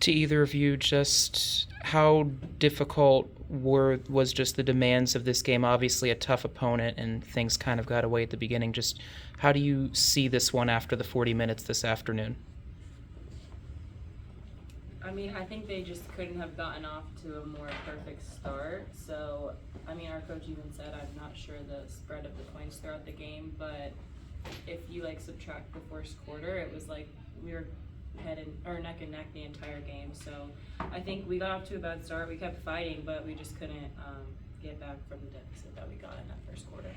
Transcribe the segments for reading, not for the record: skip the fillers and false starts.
To either of you, just how difficult was just the demands of this game? Obviously a tough opponent and things kind of got away at the beginning. Just how do you see this one after the 40 minutes this afternoon? I mean, I think they just couldn't have gotten off to a more perfect start. So, I mean, our coach even said, I'm not sure the spread of the points throughout the game, but if you like subtract the first quarter, it was like we were neck and neck the entire game. So I think we got off to a bad start. We kept fighting, but we just couldn't get back from the deficit that we got in that first quarter.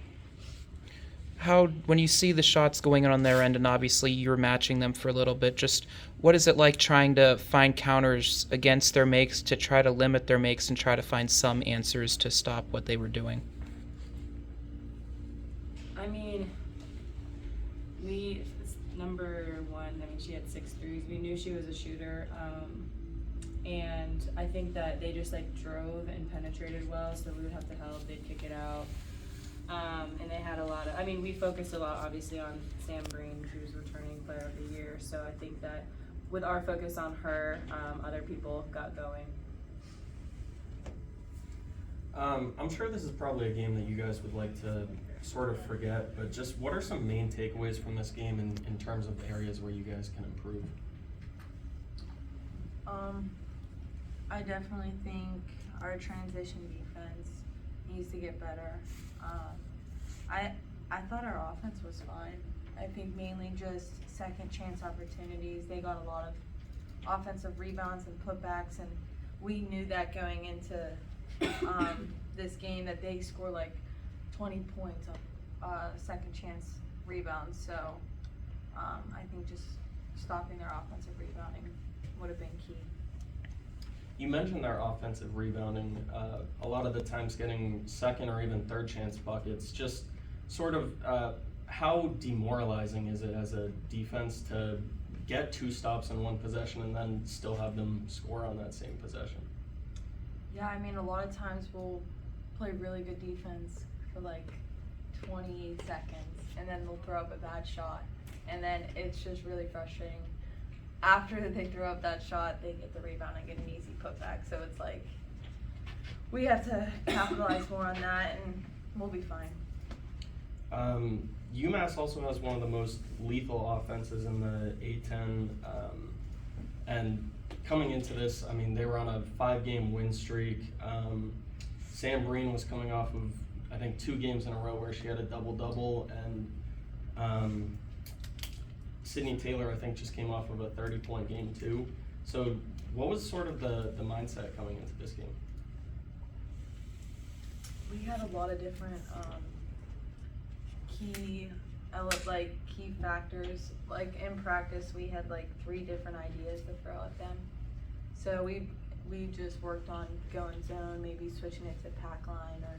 How, when you see the shots going on their end, and obviously you're matching them for a little bit, just what is it like trying to find counters against their makes to try to limit their makes and try to find some answers to stop what they were doing? I mean, number one, I mean, she had 6 threes. We knew she was a shooter. And I think that they just like drove and penetrated well, so we would have to help. They'd kick it out. And they had a lot of, I mean, we focused a lot obviously on Sam Breen. She was returning player of the year. So I think that with our focus on her, other people got going. I'm sure this is probably a game that you guys would like to sort of forget, but just what are some main takeaways from this game in terms of areas where you guys can improve? I definitely think our transition defense needs to get better. I thought our offense was fine. I think mainly just second chance opportunities. They got a lot of offensive rebounds and putbacks, and we knew that going into this game that they score like 20 points on second chance rebounds. So I think just stopping their offensive rebounding would have been key. You mentioned their offensive rebounding, a lot of the times getting second or even third chance buckets. Just sort of how demoralizing is it as a defense to get 2 stops in one possession and then still have them score on that same possession? Yeah, I mean, a lot of times we'll play really good defense for like 20 seconds, and then they'll throw up a bad shot, and then it's just really frustrating. After they throw up that shot, they get the rebound and get an easy putback. So it's like we have to capitalize more on that, and we'll be fine. UMass also has one of the most lethal offenses in the A10, and coming into this, I mean, they were on a 5-game win streak. Sam Breen was coming off of, I think, 2 games in a row where she had a double-double, and Sydney Taylor, I think, just came off of a 30-point game too. So what was sort of the mindset coming into this game? We had a lot of different key factors. Like in practice, we had like 3 different ideas to throw at them. So we just worked on going zone, maybe switching it to pack line or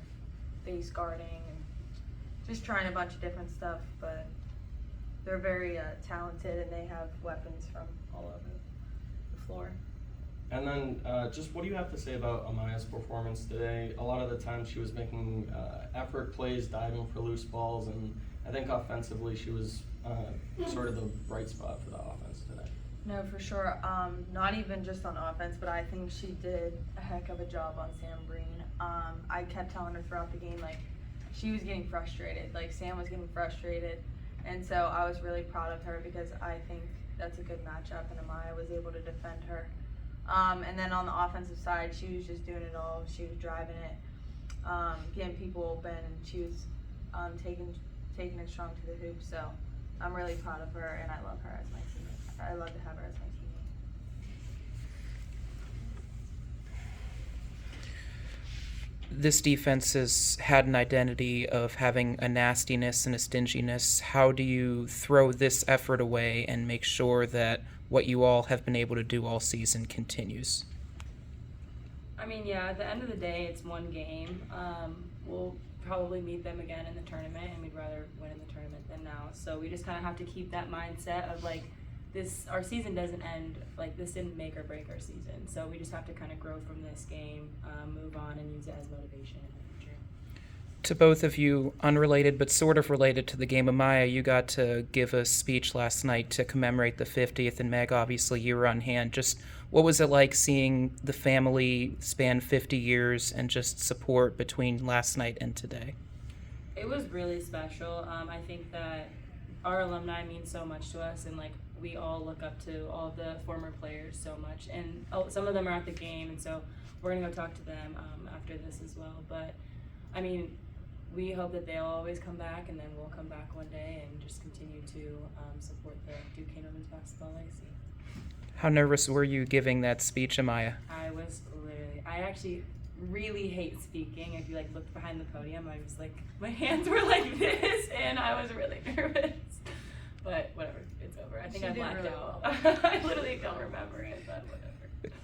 base guarding, and just trying a bunch of different stuff. But they're very talented, and they have weapons from all over the floor. And then just what do you have to say about Amaya's performance today? A lot of the time she was making effort plays, diving for loose balls, and I think offensively she was sort of the bright spot for the offense today. No, for sure. Not even just on offense, but I think she did a heck of a job on Sam Breen. I kept telling her throughout the game, like, she was getting frustrated. Like, Sam was getting frustrated. And so I was really proud of her because I think that's a good matchup, and Amaya was able to defend her. And then on the offensive side, she was just doing it all. She was driving it, getting people open, and she was taking it strong to the hoop. So I'm really proud of her, and I love her as my teammate. I love to have her as my teammate. This defense has had an identity of having a nastiness and a stinginess. How do you throw this effort away and make sure that what you all have been able to do all season continues? I mean, yeah, at the end of the day, it's one game. We'll probably meet them again in the tournament, and we'd rather win in the tournament than now. So we just kind of have to keep that mindset of like, our season doesn't end, like this didn't make or break our season. So we just have to kind of grow from this game, move on, and use it as motivation in the future. To both of you, unrelated but sort of related to the game, Amaya, you got to give a speech last night to commemorate the 50th, and Meg, obviously you were on hand. Just what was it like seeing the family span 50 years and just support between last night and today? It was really special. I think that our alumni mean so much to us, and like we all look up to all the former players so much. And some of them are at the game, and so we're gonna go talk to them after this as well. But I mean, we hope that they'll always come back, and then we'll come back one day and just continue to support the Duquesne women's basketball legacy. How nervous were you giving that speech, Amaya? I actually really hate speaking. If you like looked behind the podium, I was like, my hands were like this, and I was really nervous. But whatever, it's over. I think I blacked out. I literally don't remember it, but whatever.